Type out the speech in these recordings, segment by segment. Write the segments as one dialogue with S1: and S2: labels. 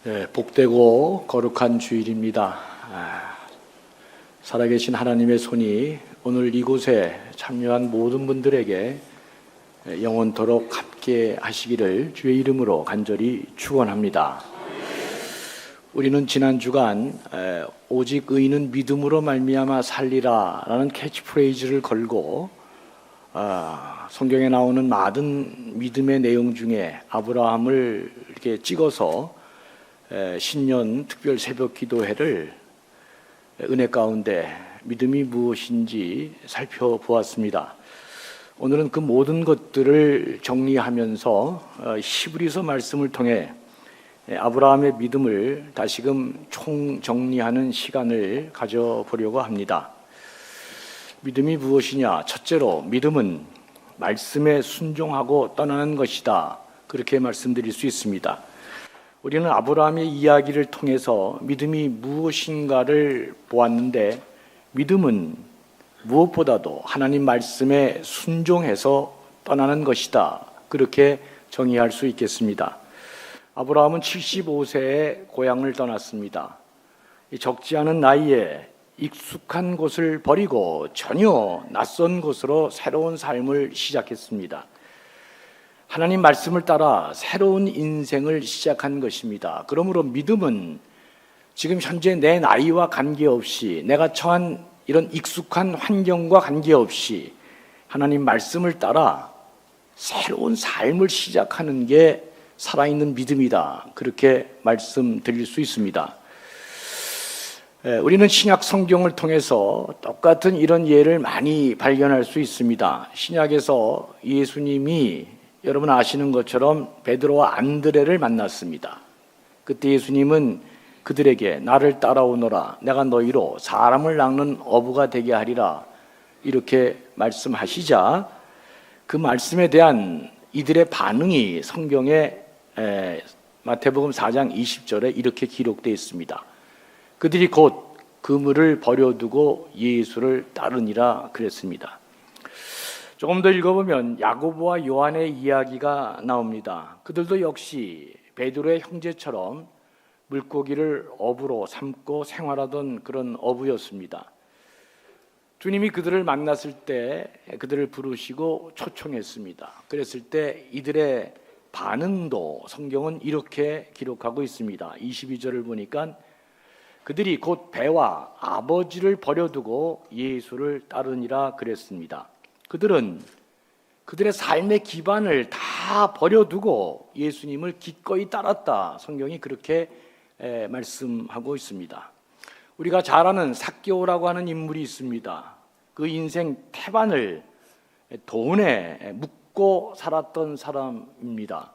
S1: 네, 복되고 거룩한 주일입니다. 살아계신 하나님의 손이 오늘 이곳에 참여한 모든 분들에게 영원토록 함께 하시기를 주의 이름으로 간절히 축원합니다. 우리는 지난 주간 오직 의인은 믿음으로 말미암아 살리라 라는 캐치프레이즈를 걸고 성경에 나오는 많은 믿음의 내용 중에 아브라함을 이렇게 찍어서 신년 특별 새벽 기도회를 은혜 가운데 믿음이 무엇인지 살펴보았습니다. 오늘은 그 모든 것들을 정리하면서 히브리서 말씀을 통해 아브라함의 믿음을 다시금 총정리하는 시간을 가져보려고 합니다. 믿음이 무엇이냐? 첫째로 믿음은 말씀에 순종하고 떠나는 것이다. 그렇게 말씀드릴 수 있습니다. 우리는 아브라함의 이야기를 통해서 믿음이 무엇인가를 보았는데, 믿음은 무엇보다도 하나님 말씀에 순종해서 떠나는 것이다. 그렇게 정의할 수 있겠습니다. 아브라함은 75세에 고향을 떠났습니다. 적지 않은 나이에 익숙한 곳을 버리고 전혀 낯선 곳으로 새로운 삶을 시작했습니다. 하나님 말씀을 따라 새로운 인생을 시작한 것입니다. 그러므로 믿음은 지금 현재 내 나이와 관계없이, 내가 처한 이런 익숙한 환경과 관계없이 하나님 말씀을 따라 새로운 삶을 시작하는 게 살아있는 믿음이다. 그렇게 말씀드릴 수 있습니다. 우리는 신약 성경을 통해서 똑같은 이런 예를 많이 발견할 수 있습니다. 신약에서 예수님이 여러분 아시는 것처럼 베드로와 안드레를 만났습니다. 그때 예수님은 그들에게 나를 따라오너라, 내가 너희로 사람을 낚는 어부가 되게 하리라, 이렇게 말씀하시자 그 말씀에 대한 이들의 반응이 성경에 마태복음 4장 20절에 이렇게 기록되어 있습니다. 그들이 곧 그물을 버려두고 예수를 따르니라 그랬습니다. 조금 더 읽어보면 야고보와 요한의 이야기가 나옵니다. 그들도 역시 베드로의 형제처럼 물고기를 어부로 삼고 생활하던 그런 어부였습니다. 주님이 그들을 만났을 때 그들을 부르시고 초청했습니다. 그랬을 때 이들의 반응도 성경은 이렇게 기록하고 있습니다. 22절을 보니까 그들이 곧 배와 아버지를 버려두고 예수를 따르니라 그랬습니다. 그들은 그들의 삶의 기반을 다 버려두고 예수님을 기꺼이 따랐다. 성경이 그렇게 말씀하고 있습니다. 우리가 잘 아는 삭개오라고 하는 인물이 있습니다. 그 인생 태반을 돈에 묻고 살았던 사람입니다.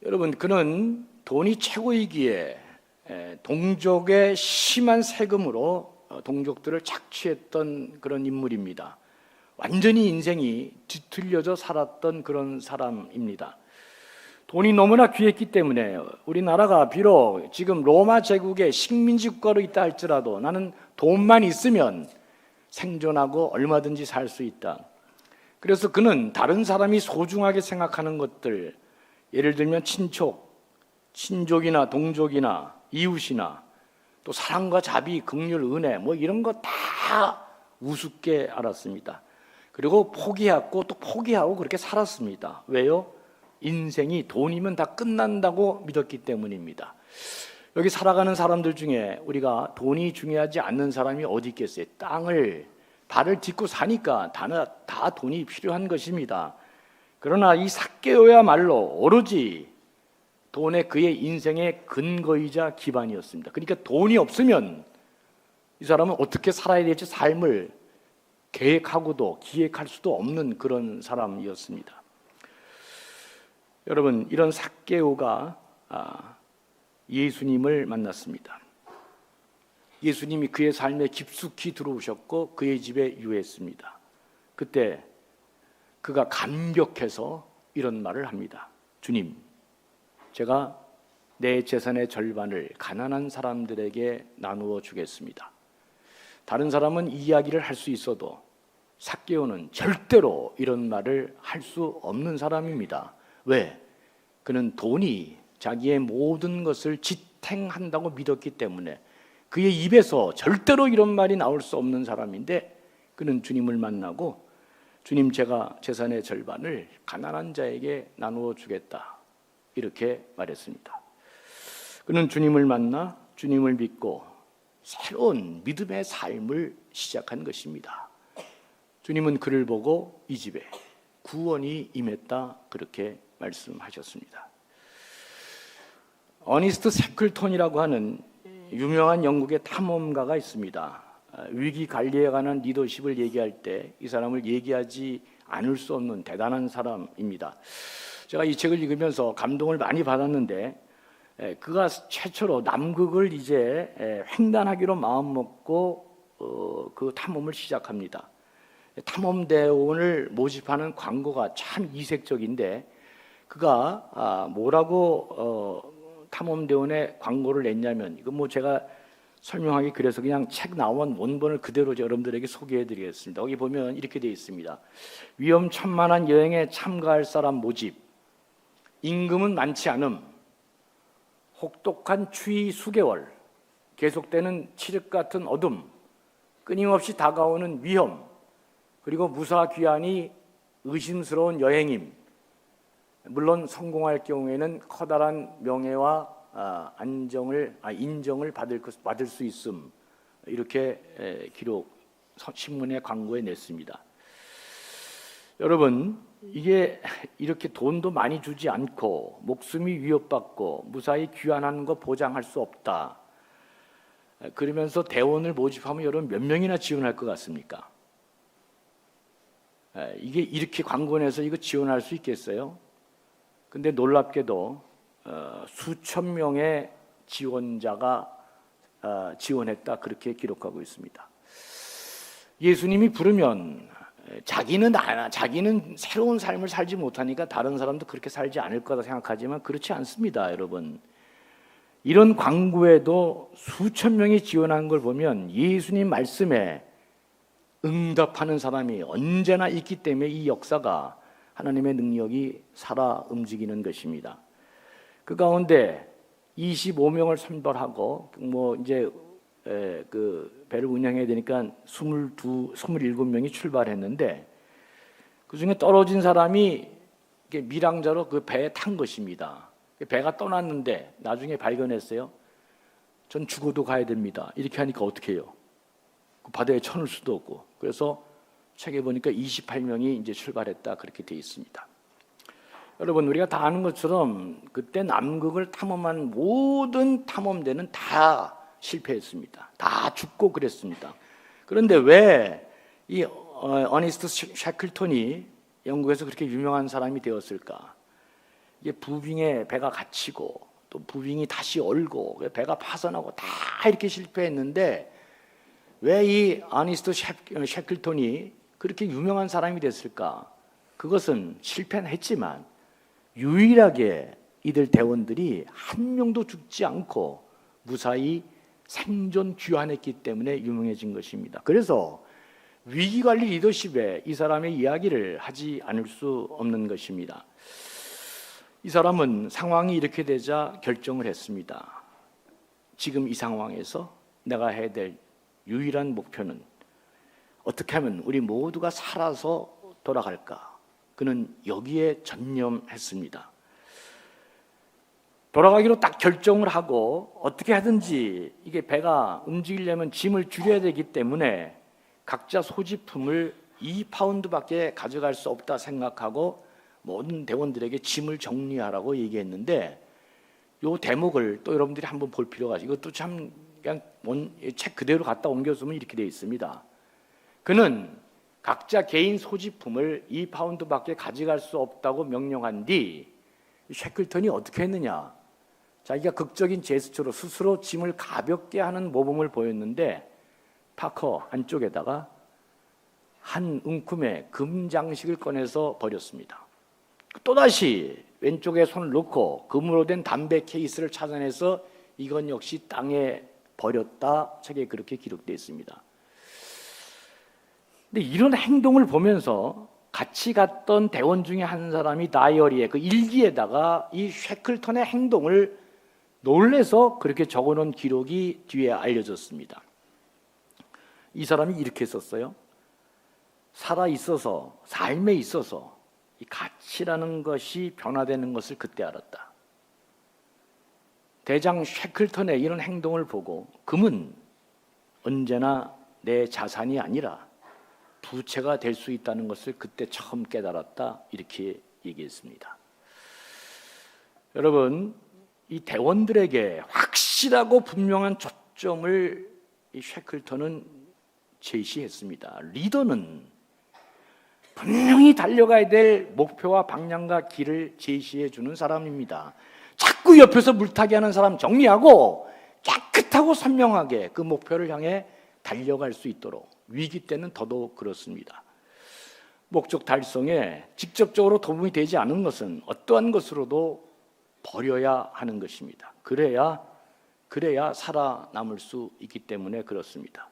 S1: 여러분, 그는 돈이 최고이기에 동족의 심한 세금으로 동족들을 착취했던 그런 인물입니다. 완전히 인생이 뒤틀려져 살았던 그런 사람입니다. 돈이 너무나 귀했기 때문에 우리나라가 비록 지금 로마 제국의 식민지 국가로 있다 할지라도 나는 돈만 있으면 생존하고 얼마든지 살 수 있다. 그래서 그는 다른 사람이 소중하게 생각하는 것들, 예를 들면 친족이나 동족이나 이웃이나 또 사랑과 자비, 긍휼, 은혜 이런 거 다 우습게 알았습니다. 그리고 포기하고 또 포기하고 그렇게 살았습니다. 왜요? 인생이 돈이면 다 끝난다고 믿었기 때문입니다. 여기 살아가는 사람들 중에 우리가 돈이 중요하지 않는 사람이 어디 있겠어요? 땅을 발을 딛고 사니까 다 돈이 필요한 것입니다. 그러나 이 삭개오야말로 오로지 돈에 그의 인생의 근거이자 기반이었습니다. 그러니까 돈이 없으면 이 사람은 어떻게 살아야 될지 삶을 계획하고도 기획할 수도 없는 그런 사람이었습니다. 여러분, 이런 삭개오가 예수님을 만났습니다. 예수님이 그의 삶에 깊숙이 들어오셨고 그의 집에 유했습니다. 그때 그가 감격해서 이런 말을 합니다. 주님, 제가 내 재산의 절반을 가난한 사람들에게 나누어 주겠습니다. 다른 사람은 이 이야기를 할 수 있어도 삭개오는 절대로 이런 말을 할 수 없는 사람입니다. 왜? 그는 돈이 자기의 모든 것을 지탱한다고 믿었기 때문에 그의 입에서 절대로 이런 말이 나올 수 없는 사람인데, 그는 주님을 만나고 주님, 제가 재산의 절반을 가난한 자에게 나누어 주겠다, 이렇게 말했습니다. 그는 주님을 만나 주님을 믿고 새로운 믿음의 삶을 시작한 것입니다. 주님은 그를 보고 이 집에 구원이 임했다, 그렇게 말씀하셨습니다. 어니스트 셰클톤이라고 하는 유명한 영국의 탐험가가 있습니다. 위기 관리에 관한 리더십을 얘기할 때 이 사람을 얘기하지 않을 수 없는 대단한 사람입니다. 제가 이 책을 읽으면서 감동을 많이 받았는데, 그가 최초로 남극을 이제 횡단하기로 마음먹고 그 탐험을 시작합니다. 탐험대원을 모집하는 광고가 참 이색적인데, 그가 뭐라고 탐험대원에 광고를 냈냐면, 이건 뭐 제가 설명하기 그래서 그냥 책 나온 원본을 그대로 여러분들에게 소개해 드리겠습니다. 거기 보면 이렇게 되어 있습니다. 위험천만한 여행에 참가할 사람 모집, 임금은 많지 않음, 혹독한 추위 수개월, 계속되는 칠흑 같은 어둠, 끊임없이 다가오는 위험, 그리고 무사귀환이 의심스러운 여행임, 물론 성공할 경우에는 커다란 명예와 인정을 받을 수 있음, 이렇게 기록 신문에 광고에 냈습니다. 여러분, 이게 이렇게 돈도 많이 주지 않고 목숨이 위협받고 무사히 귀환하는 거 보장할 수 없다, 그러면서 대원을 모집하면 여러분 몇 명이나 지원할 것 같습니까? 이게 이렇게 광고 내서 이거 지원할 수 있겠어요? 근데 놀랍게도 수천 명의 지원자가 지원했다, 그렇게 기록하고 있습니다. 예수님이 부르면 자기는 새로운 삶을 살지 못하니까 다른 사람도 그렇게 살지 않을 거다 생각하지만 그렇지 않습니다, 여러분. 이런 광고에도 수천 명이 지원한 걸 보면 예수님 말씀에 응답하는 사람이 언제나 있기 때문에 이 역사가, 하나님의 능력이 살아 움직이는 것입니다. 그 가운데 25명을 선발하고 이제 그 배를 운영해야 되니까 27명이 출발했는데, 그 중에 떨어진 사람이 밀항자로 그 배에 탄 것입니다. 배가 떠났는데 나중에 발견했어요. 전 죽어도 가야 됩니다. 이렇게 하니까 어떻게 해요? 그 바다에 쳐놓을 수도 없고. 그래서 책에 보니까 28명이 이제 출발했다, 그렇게 되어 있습니다. 여러분, 우리가 다 아는 것처럼 그때 남극을 탐험한 모든 탐험대는 다 실패했습니다. 다 죽고 그랬습니다. 그런데 왜 이 어니스트 셰클톤이 영국에서 그렇게 유명한 사람이 되었을까? 이게 부빙에 배가 갇히고 또 부빙이 다시 얼고 배가 파손하고 다 이렇게 실패했는데, 왜 이 어니스트 셰클톤이 그렇게 유명한 사람이 됐을까? 그것은 실패는 했지만 유일하게 이들 대원들이 한 명도 죽지 않고 무사히 생존 귀환했기 때문에 유명해진 것입니다. 그래서 위기관리 리더십에 이 사람의 이야기를 하지 않을 수 없는 것입니다. 이 사람은 상황이 이렇게 되자 결정을 했습니다. 지금 이 상황에서 내가 해야 될 유일한 목표는 어떻게 하면 우리 모두가 살아서 돌아갈까? 그는 여기에 전념했습니다. 돌아가기로 딱 결정을 하고 어떻게 하든지 이게 배가 움직이려면 짐을 줄여야 되기 때문에 각자 소지품을 2파운드밖에 가져갈 수 없다 생각하고 모든 대원들에게 짐을 정리하라고 얘기했는데, 이 대목을 또 여러분들이 한번 볼 필요가 있어요. 이것도 참 그냥 책 그대로 갖다 옮겨쓰면 이렇게 되어 있습니다. 그는 각자 개인 소지품을 2파운드밖에 가져갈 수 없다고 명령한 뒤 셰클턴이 어떻게 했느냐? 자기가 극적인 제스처로 스스로 짐을 가볍게 하는 모범을 보였는데, 파커 안쪽에다가 한 움큼의 금장식을 꺼내서 버렸습니다. 또다시 왼쪽에 손을 넣고 금으로 된 담배 케이스를 찾아내서 이건 역시 땅에 버렸다, 책에 그렇게 기록되어 있습니다. 근데 이런 행동을 보면서 같이 갔던 대원 중에 한 사람이 다이어리에 그 일기에다가 이 쉐클턴의 행동을 놀래서 그렇게 적어놓은 기록이 뒤에 알려졌습니다. 이 사람이 이렇게 썼어요. 살아 있어서, 삶에 있어서 이 가치라는 것이 변화되는 것을 그때 알았다. 대장 쉐클턴의 이런 행동을 보고 금은 언제나 내 자산이 아니라 부채가 될 수 있다는 것을 그때 처음 깨달았다, 이렇게 얘기했습니다. 여러분, 이 대원들에게 확실하고 분명한 초점을 이 쉐클턴은 제시했습니다. 리더는 분명히 달려가야 될 목표와 방향과 길을 제시해 주는 사람입니다. 자꾸 옆에서 물타기 하는 사람 정리하고 깨끗하고 선명하게 그 목표를 향해 달려갈 수 있도록, 위기 때는 더더욱 그렇습니다. 목적 달성에 직접적으로 도움이 되지 않은 것은 어떠한 것으로도 버려야 하는 것입니다. 그래야 살아남을 수 있기 때문에 그렇습니다.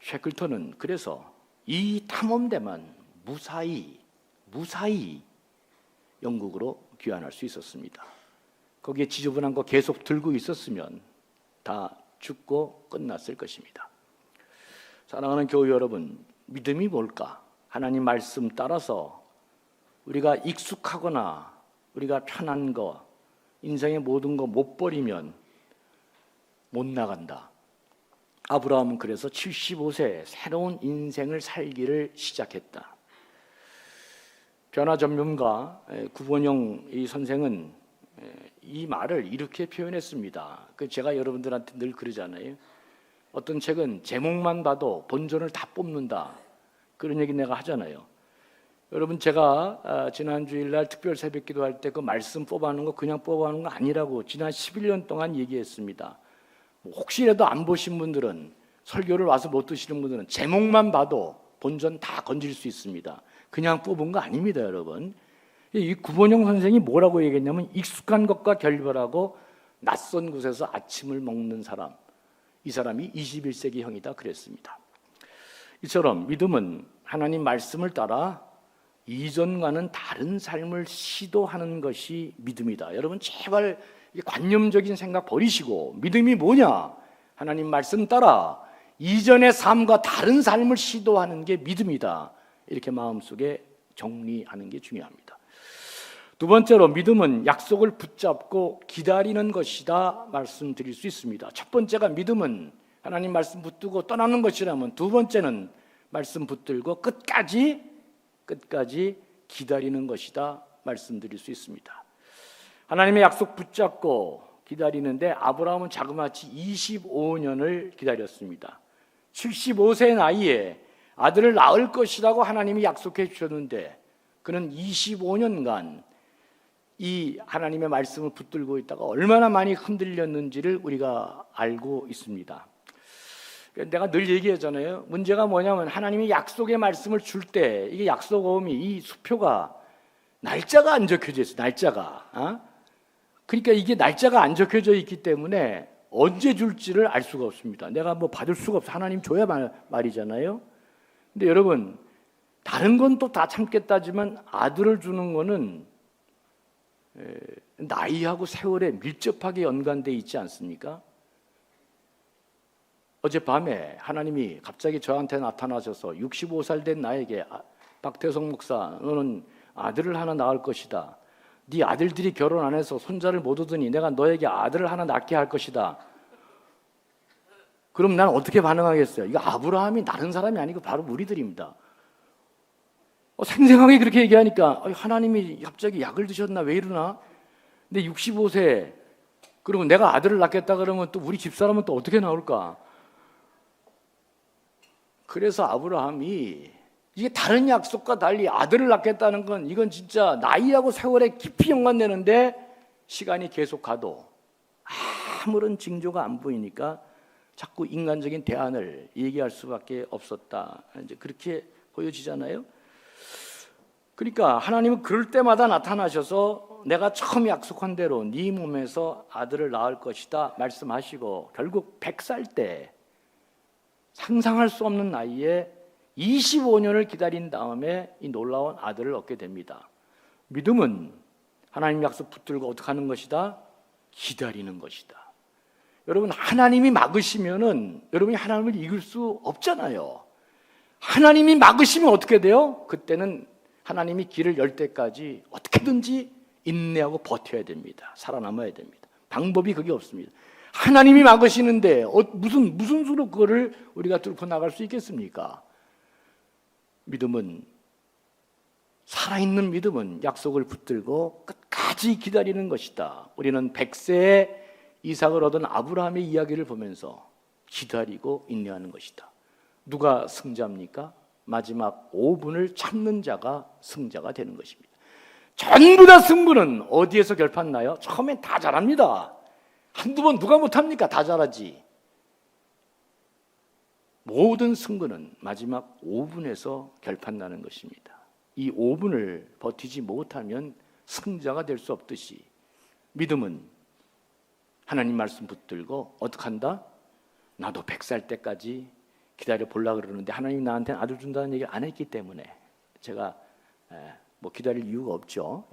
S1: 쉐클턴은 그래서 이 탐험대만 무사히 영국으로 귀환할 수 있었습니다. 거기에 지저분한 거 계속 들고 있었으면 다 죽고 끝났을 것입니다. 사랑하는 교회 여러분, 믿음이 뭘까? 하나님 말씀 따라서 우리가 익숙하거나 우리가 편한 거, 인생의 모든 거 못 버리면 못 나간다. 아브라함은 그래서 75세에 새로운 인생을 살기를 시작했다. 변화 전문가 구본영 이 선생은 이 말을 이렇게 표현했습니다. 제가 여러분들한테 늘 그러잖아요. 어떤 책은 제목만 봐도 본전을 다 뽑는다, 그런 얘기 내가 하잖아요. 여러분, 제가 지난 주일날 특별 새벽 기도할 때 그 말씀 뽑아놓은 거 그냥 뽑아놓은 거 아니라고 지난 11년 동안 얘기했습니다. 혹시라도 안 보신 분들은, 설교를 와서 못 드시는 분들은 제목만 봐도 본전 다 건질 수 있습니다. 그냥 뽑은 거 아닙니다, 여러분. 이 구본영 선생이 뭐라고 얘기했냐면, 익숙한 것과 결별하고 낯선 곳에서 아침을 먹는 사람, 이 사람이 21세기형이다 그랬습니다. 이처럼 믿음은 하나님 말씀을 따라 이전과는 다른 삶을 시도하는 것이 믿음이다. 여러분, 제발 관념적인 생각 버리시고, 믿음이 뭐냐? 하나님 말씀 따라 이전의 삶과 다른 삶을 시도하는 게 믿음이다, 이렇게 마음속에 정리하는 게 중요합니다. 두 번째로, 믿음은 약속을 붙잡고 기다리는 것이다 말씀드릴 수 있습니다. 첫 번째가 믿음은 하나님 말씀 붙들고 떠나는 것이라면, 두 번째는 말씀 붙들고 끝까지 기다리는 것이다 말씀드릴 수 있습니다. 하나님의 약속 붙잡고 기다리는데 아브라함은 자그마치 25년을 기다렸습니다. 75세 나이에 아들을 낳을 것이라고 하나님이 약속해 주셨는데, 그는 25년간 이 하나님의 말씀을 붙들고 있다가 얼마나 많이 흔들렸는지를 우리가 알고 있습니다. 내가 늘 얘기하잖아요. 문제가 뭐냐면, 하나님이 약속의 말씀을 줄 때 이게 약속어음이, 이 수표가 날짜가 안 적혀져 있어요. 날짜가. 그러니까 이게 날짜가 안 적혀져 있기 때문에 언제 줄지를 알 수가 없습니다. 내가 뭐 받을 수가 없어. 하나님 줘야 말이잖아요. 근데 여러분, 다른 건 또 다 참겠다지만 아들을 주는 거는 나이하고 세월에 밀접하게 연관되어 있지 않습니까? 어젯밤에 하나님이 갑자기 저한테 나타나셔서 65살 된 나에게, 박태성 목사, 너는 아들을 하나 낳을 것이다. 네 아들들이 결혼 안 해서 손자를 못 얻으니 내가 너에게 아들을 하나 낳게 할 것이다. 그럼 난 어떻게 반응하겠어요? 이거 아브라함이 다른 사람이 아니고 바로 우리들입니다. 생생하게 그렇게 얘기하니까 하나님이 갑자기 약을 드셨나? 왜 이러나? 근데 65세, 그리고 내가 아들을 낳겠다 그러면 또 우리 집사람은 또 어떻게 나올까? 그래서 아브라함이, 이게 다른 약속과 달리 아들을 낳겠다는 건, 이건 진짜 나이하고 세월에 깊이 연관되는데, 시간이 계속 가도 아무런 징조가 안 보이니까 자꾸 인간적인 대안을 얘기할 수밖에 없었다, 이제 그렇게 보여지잖아요. 그러니까 하나님은 그럴 때마다 나타나셔서 내가 처음 약속한 대로 네 몸에서 아들을 낳을 것이다 말씀하시고, 결국 100살 때, 상상할 수 없는 나이에 25년을 기다린 다음에 이 놀라운 아들을 얻게 됩니다. 믿음은 하나님 약속 붙들고 어떻게 하는 것이다? 기다리는 것이다. 여러분, 하나님이 막으시면은 여러분이 하나님을 이길 수 없잖아요. 하나님이 막으시면 어떻게 돼요? 그때는 하나님이 길을 열 때까지 어떻게든지 인내하고 버텨야 됩니다. 살아남아야 됩니다. 방법이 그게 없습니다. 하나님이 막으시는데 무슨 수로 그거를 우리가 뚫고 나갈 수 있겠습니까? 믿음은, 살아있는 믿음은 약속을 붙들고 끝까지 기다리는 것이다. 우리는 100세에 이삭을 얻은 아브라함의 이야기를 보면서 기다리고 인내하는 것이다. 누가 승자입니까? 마지막 5분을 참는 자가 승자가 되는 것입니다. 전부 다 승부는 어디에서 결판나요? 처음엔 다 잘합니다. 한두 번 누가 못합니까? 다 잘하지. 모든 승부는 마지막 5분에서 결판나는 것입니다. 이 5분을 버티지 못하면 승자가 될 수 없듯이 믿음은 하나님 말씀 붙들고 어떻게 한다? 나도 100살 때까지 기다려 보려고 그러는데 하나님이 나한테는 아들 준다는 얘기를 안 했기 때문에 제가 뭐 기다릴 이유가 없죠.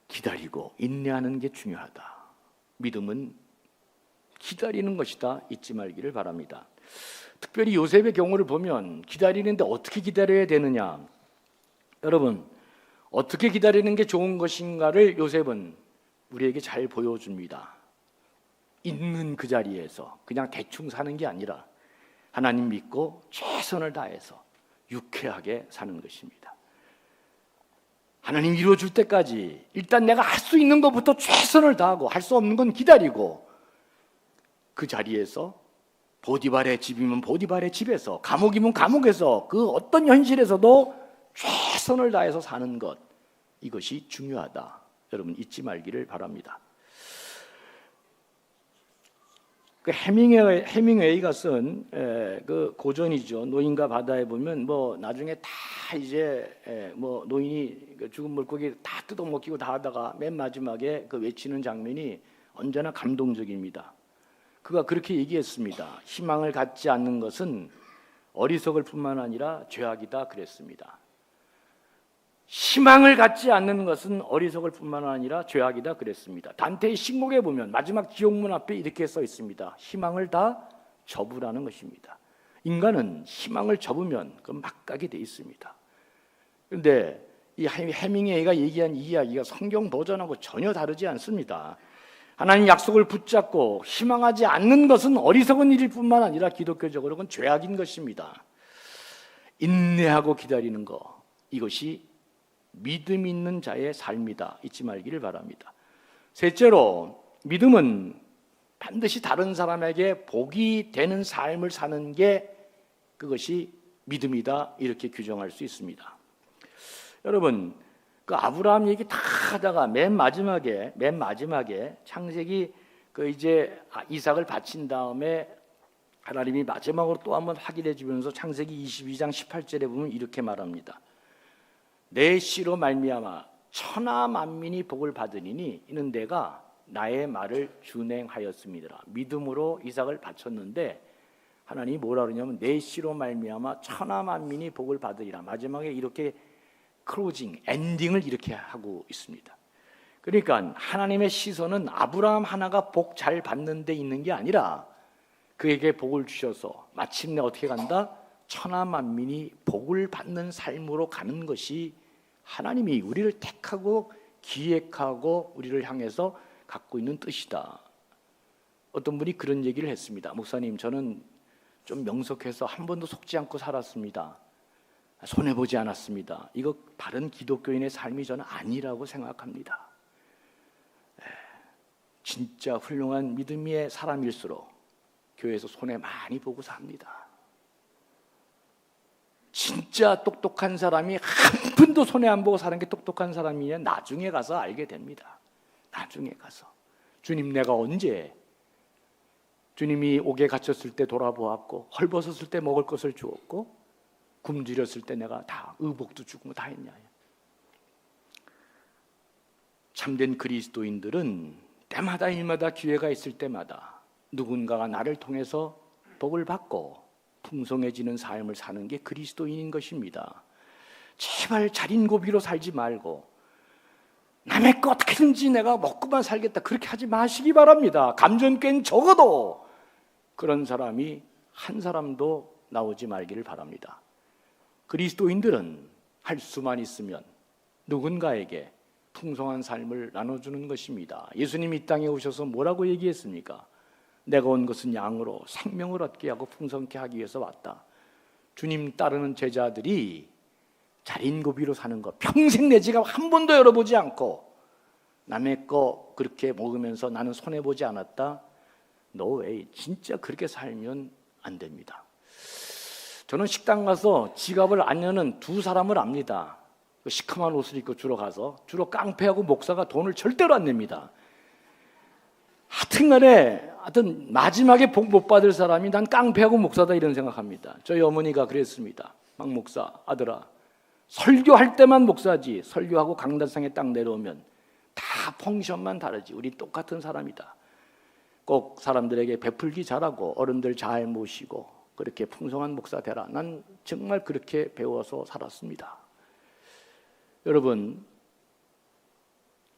S1: 기다리고 인내하는 게 중요하다. 믿음은 기다리는 것이다. 잊지 말기를 바랍니다. 특별히 요셉의 경우를 보면 기다리는데 어떻게 기다려야 되느냐. 여러분, 어떻게 기다리는 게 좋은 것인가를 요셉은 우리에게 잘 보여줍니다. 있는 그 자리에서 그냥 대충 사는 게 아니라 하나님 믿고 최선을 다해서 유쾌하게 사는 것입니다. 하나님 이루어줄 때까지 일단 내가 할 수 있는 것부터 최선을 다하고 할 수 없는 건 기다리고 그 자리에서 보디발의 집이면 보디발의 집에서 감옥이면 감옥에서 그 어떤 현실에서도 최선을 다해서 사는 것, 이것이 중요하다. 여러분 잊지 말기를 바랍니다. 그 해밍웨이가 쓴 그 고전이죠. 노인과 바다에 보면 뭐 나중에 다 이제 뭐 노인이 죽은 물고기 다 뜯어먹히고 다 하다가 맨 마지막에 그 외치는 장면이 언제나 감동적입니다. 그가 그렇게 얘기했습니다. 희망을 갖지 않는 것은 어리석을 뿐만 아니라 죄악이다 그랬습니다. 희망을 갖지 않는 것은 어리석을 뿐만 아니라 죄악이다 그랬습니다. 단테의 식목에 보면 마지막 지옥문 앞에 이렇게 써 있습니다. 희망을 다 접으라는 것입니다. 인간은 희망을 접으면 그건 막가게 돼 있습니다. 그런데 이 해밍웨이가 얘기한 이 이야기가 성경 버전하고 전혀 다르지 않습니다. 하나님 약속을 붙잡고 희망하지 않는 것은 어리석은 일일 뿐만 아니라 기독교적으로 그건 죄악인 것입니다. 인내하고 기다리는 것, 이것이 믿음 있는 자의 삶이다. 잊지 말기를 바랍니다. 셋째로, 믿음은 반드시 다른 사람에게 복이 되는 삶을 사는 게 그것이 믿음이다. 이렇게 규정할 수 있습니다. 여러분, 그 아브라함 얘기 다 하다가 맨 마지막에 창세기 그 이제 이삭을 바친 다음에 하나님이 마지막으로 또 한번 확인해 주면서 창세기 22장 18절에 보면 이렇게 말합니다. 내 씨로 말미암아 천하 만민이 복을 받으리니 이는 내가 나의 말을 준행하였습니다. 믿음으로 이삭을 바쳤는데 하나님이 뭐라 그러냐면 내 씨로 말미암아 천하 만민이 복을 받으리라. 마지막에 이렇게 클로징, 엔딩을 이렇게 하고 있습니다. 그러니까 하나님의 시선은 아브라함 하나가 복 잘 받는 데 있는 게 아니라 그에게 복을 주셔서 마침내 어떻게 간다? 천하 만민이 복을 받는 삶으로 가는 것이 하나님이 우리를 택하고 기획하고 우리를 향해서 갖고 있는 뜻이다. 어떤 분이 그런 얘기를 했습니다. 목사님, 저는 좀 명석해서 한 번도 속지 않고 살았습니다. 손해보지 않았습니다. 이거 바른 기독교인의 삶이 저는 아니라고 생각합니다. 진짜 훌륭한 믿음의 사람일수록 교회에서 손해 많이 보고 삽니다. 진짜 똑똑한 사람이 한 푼도 손해 안 보고 사는 게 똑똑한 사람이냐 나중에 가서 알게 됩니다. 나중에 가서 주님, 내가 언제 주님이 옥에 갇혔을 때 돌아보았고 헐벗었을 때 먹을 것을 주었고 굶주렸을 때 내가 다 의복도 주고 다 했냐. 참된 그리스도인들은 때마다 일마다 기회가 있을 때마다 누군가가 나를 통해서 복을 받고 풍성해지는 삶을 사는 게 그리스도인인 것입니다. 제발 자린고비로 살지 말고 남의 거 어떻게든지 내가 먹고만 살겠다 그렇게 하지 마시기 바랍니다. 감전교회는 적어도 그런 사람이 한 사람도 나오지 말기를 바랍니다. 그리스도인들은 할 수만 있으면 누군가에게 풍성한 삶을 나눠주는 것입니다. 예수님이 이 땅에 오셔서 뭐라고 얘기했습니까? 내가 온 것은 양으로 생명을 얻게 하고 풍성케 하기 위해서 왔다. 주님 따르는 제자들이 자린고비로 사는 것, 평생 내 지갑 한 번도 열어보지 않고 남의 거 그렇게 먹으면서 나는 손해보지 않았다. No way. 진짜 그렇게 살면 안 됩니다. 저는 식당 가서 지갑을 안 여는 두 사람을 압니다. 시커먼 옷을 입고 주로 가서 주로 깡패하고 목사가 돈을 절대로 안 냅니다. 하여튼 마지막에 복 못 받을 사람이 난 깡패하고 목사다 이런 생각합니다. 저희 어머니가 그랬습니다. 막 목사 아들아 설교할 때만 목사지 설교하고 강단상에 딱 내려오면 다 펑션만 다르지 우리 똑같은 사람이다. 꼭 사람들에게 베풀기 잘하고 어른들 잘 모시고 그렇게 풍성한 목사 되라. 난 정말 그렇게 배워서 살았습니다. 여러분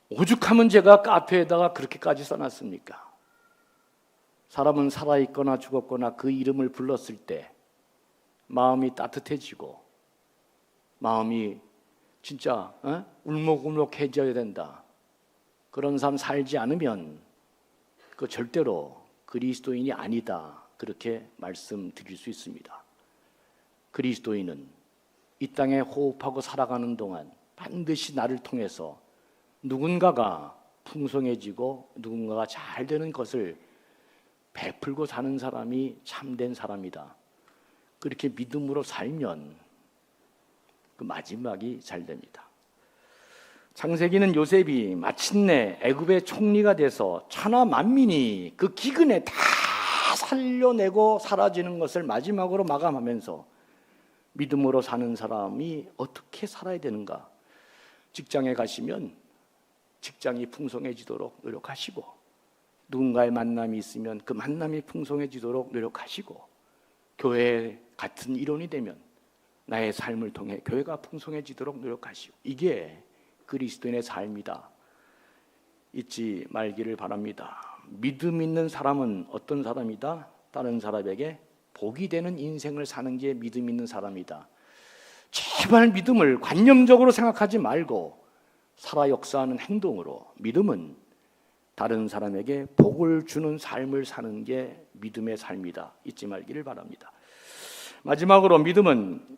S1: 오죽하면 제가 카페에다가 그렇게까지 써놨습니까? 사람은 살아있거나 죽었거나 그 이름을 불렀을 때 마음이 따뜻해지고 마음이 진짜 울먹울먹해져야 된다. 그런 삶 살지 않으면 그 절대로 그리스도인이 아니다. 그렇게 말씀드릴 수 있습니다. 그리스도인은 이 땅에 호흡하고 살아가는 동안 반드시 나를 통해서 누군가가 풍성해지고 누군가가 잘 되는 것을 베풀고 사는 사람이 참된 사람이다. 그렇게 믿음으로 살면 그 마지막이 잘 됩니다. 창세기는 요셉이 마침내 애굽의 총리가 돼서 천하 만민이 그 기근에 다 살려내고 사라지는 것을 마지막으로 마감하면서 믿음으로 사는 사람이 어떻게 살아야 되는가? 직장에 가시면 직장이 풍성해지도록 노력하시고 누군가의 만남이 있으면 그 만남이 풍성해지도록 노력하시고 교회 같은 일원이 되면 나의 삶을 통해 교회가 풍성해지도록 노력하시고 이게 그리스도인의 삶이다. 잊지 말기를 바랍니다. 믿음 있는 사람은 어떤 사람이다? 다른 사람에게 복이 되는 인생을 사는 게 믿음 있는 사람이다. 제발 믿음을 관념적으로 생각하지 말고 살아 역사하는 행동으로 믿음은 다른 사람에게 복을 주는 삶을 사는 게 믿음의 삶이다. 잊지 말기를 바랍니다. 마지막으로 믿음은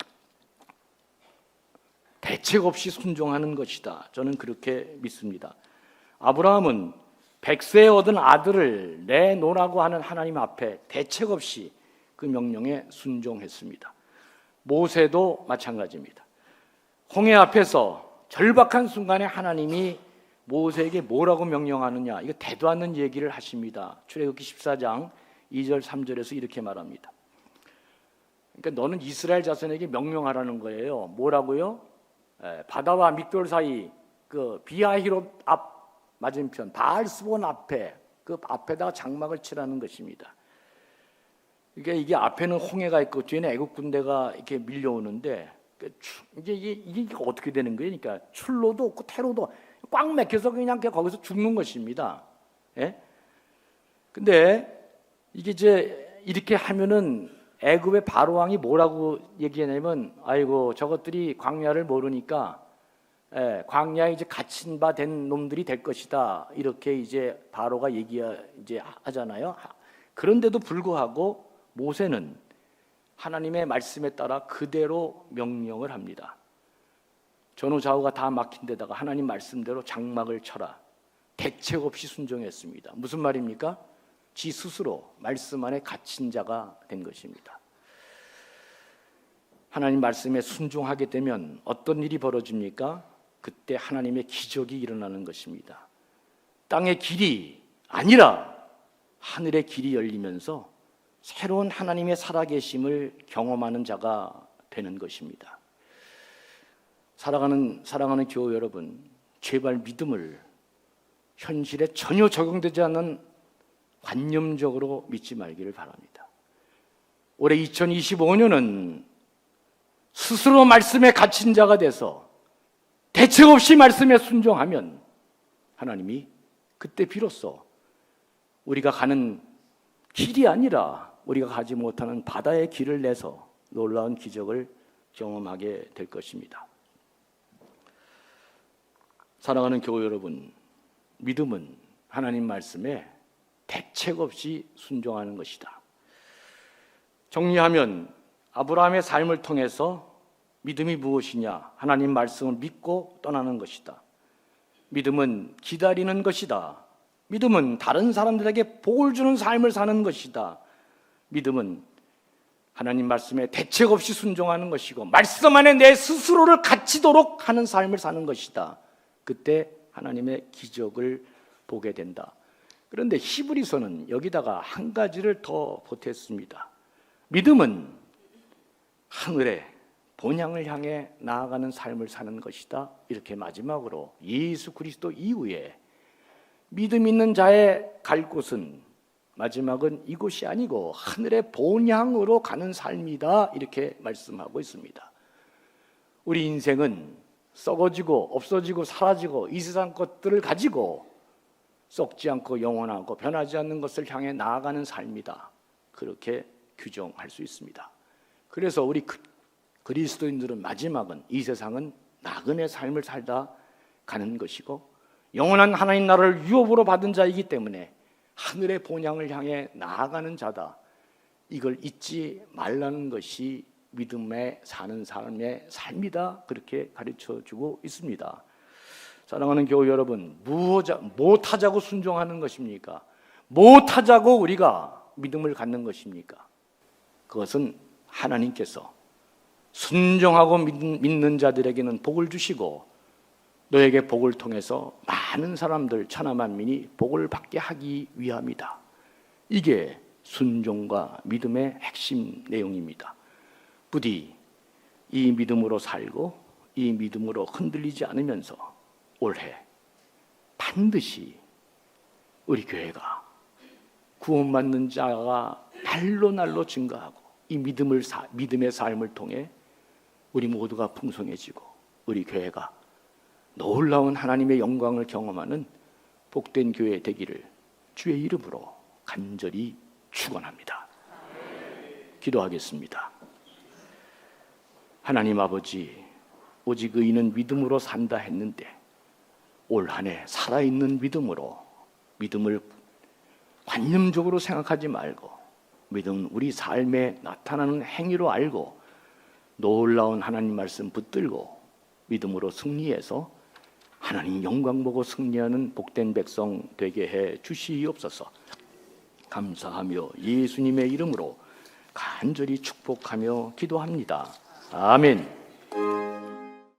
S1: 대책 없이 순종하는 것이다. 저는 그렇게 믿습니다. 아브라함은 100세에 얻은 아들을 내놓으라고 하는 하나님 앞에 대책 없이 그 명령에 순종했습니다. 모세도 마찬가지입니다. 홍해 앞에서 절박한 순간에 하나님이 모세에게 뭐라고 명령하느냐, 이거 대도 않는 얘기를 하십니다. 출애굽기 14장 2절 3절에서 이렇게 말합니다. 그러니까 너는 이스라엘 자손에게 명령하라는 거예요. 뭐라고요? 바다와 믹돌 사이 그 비하히롯 앞 맞은편 바알스본 앞에 그 앞에다가 장막을 치라는 것입니다. 그러니까 이게 앞에는 홍해가 있고 뒤에는 애국 군대가 이렇게 밀려오는데 이게 어떻게 되는 거예요? 그러니까 출로도 없고 퇴로도 꽉 막혀서 그냥 거기서 죽는 것입니다. 예? 근데 이게 이제 이렇게 하면은 애굽의 바로 왕이 뭐라고 얘기하냐면, 아이고 저것들이 광야를 모르니까 광야에 이제 갇힌 바 된 놈들이 될 것이다. 이렇게 이제 바로가 이제 하잖아요. 그런데도 불구하고 모세는 하나님의 말씀에 따라 그대로 명령을 합니다. 전후 좌우가 다 막힌 데다가 하나님 말씀대로 장막을 쳐라. 대책 없이 순종했습니다. 무슨 말입니까? 지 스스로 말씀 안에 갇힌 자가 된 것입니다. 하나님 말씀에 순종하게 되면 어떤 일이 벌어집니까? 그때 하나님의 기적이 일어나는 것입니다. 땅의 길이 아니라 하늘의 길이 열리면서 새로운 하나님의 살아계심을 경험하는 자가 되는 것입니다. 사랑하는 교우 여러분, 제발 믿음을 현실에 전혀 적용되지 않는 관념적으로 믿지 말기를 바랍니다. 올해 2025년은 스스로 말씀에 갇힌 자가 돼서 대책 없이 말씀에 순종하면 하나님이 그때 비로소 우리가 가는 길이 아니라 우리가 가지 못하는 바다의 길을 내서 놀라운 기적을 경험하게 될 것입니다. 사랑하는 교회 여러분, 믿음은 하나님 말씀에 대책 없이 순종하는 것이다. 정리하면 아브라함의 삶을 통해서 믿음이 무엇이냐? 하나님 말씀을 믿고 떠나는 것이다. 믿음은 기다리는 것이다. 믿음은 다른 사람들에게 복을 주는 삶을 사는 것이다. 믿음은 하나님 말씀에 대책 없이 순종하는 것이고 말씀 안에 내 스스로를 갇히도록 하는 삶을 사는 것이다. 그때 하나님의 기적을 보게 된다. 그런데 히브리서는 여기다가 한 가지를 더 보탰습니다. 믿음은 하늘의 본향을 향해 나아가는 삶을 사는 것이다. 이렇게 마지막으로 예수 그리스도 이후에 믿음 있는 자의 갈 곳은 마지막은 이곳이 아니고 하늘의 본향으로 가는 삶이다. 이렇게 말씀하고 있습니다. 우리 인생은 썩어지고 없어지고 사라지고 이 세상 것들을 가지고 썩지 않고 영원하고 변하지 않는 것을 향해 나아가는 삶이다. 그렇게 규정할 수 있습니다. 그래서 우리 그리스도인들은 마지막은 이 세상은 나그네 삶을 살다 가는 것이고 영원한 하나님 나라를 유업으로 받은 자이기 때문에 하늘의 본향을 향해 나아가는 자다. 이걸 잊지 말라는 것이 믿음에 사는 삶의 삶이다. 그렇게 가르쳐주고 있습니다. 사랑하는 교회 여러분, 무엇하자고 순종하는 것입니까? 무엇하자고 우리가 믿음을 갖는 것입니까? 그것은 하나님께서 순종하고 믿는 자들에게는 복을 주시고 너에게 복을 통해서 많은 사람들 천하만민이 복을 받게 하기 위함이다. 이게 순종과 믿음의 핵심 내용입니다. 부디 이 믿음으로 살고 이 믿음으로 흔들리지 않으면서 올해 반드시 우리 교회가 구원받는 자가 날로 증가하고 이 믿음의 삶을 통해 우리 모두가 풍성해지고 우리 교회가 놀라운 하나님의 영광을 경험하는 복된 교회 되기를 주의 이름으로 간절히 축원합니다. 기도하겠습니다. 하나님 아버지, 오직 의인은 믿음으로 산다 했는데 올 한 해 살아있는 믿음으로 믿음을 관념적으로 생각하지 말고 믿음은 우리 삶에 나타나는 행위로 알고 놀라운 하나님 말씀 붙들고 믿음으로 승리해서 하나님 영광 보고 승리하는 복된 백성 되게 해 주시옵소서. 감사하며 예수님의 이름으로 간절히 축복하며 기도합니다. 아멘.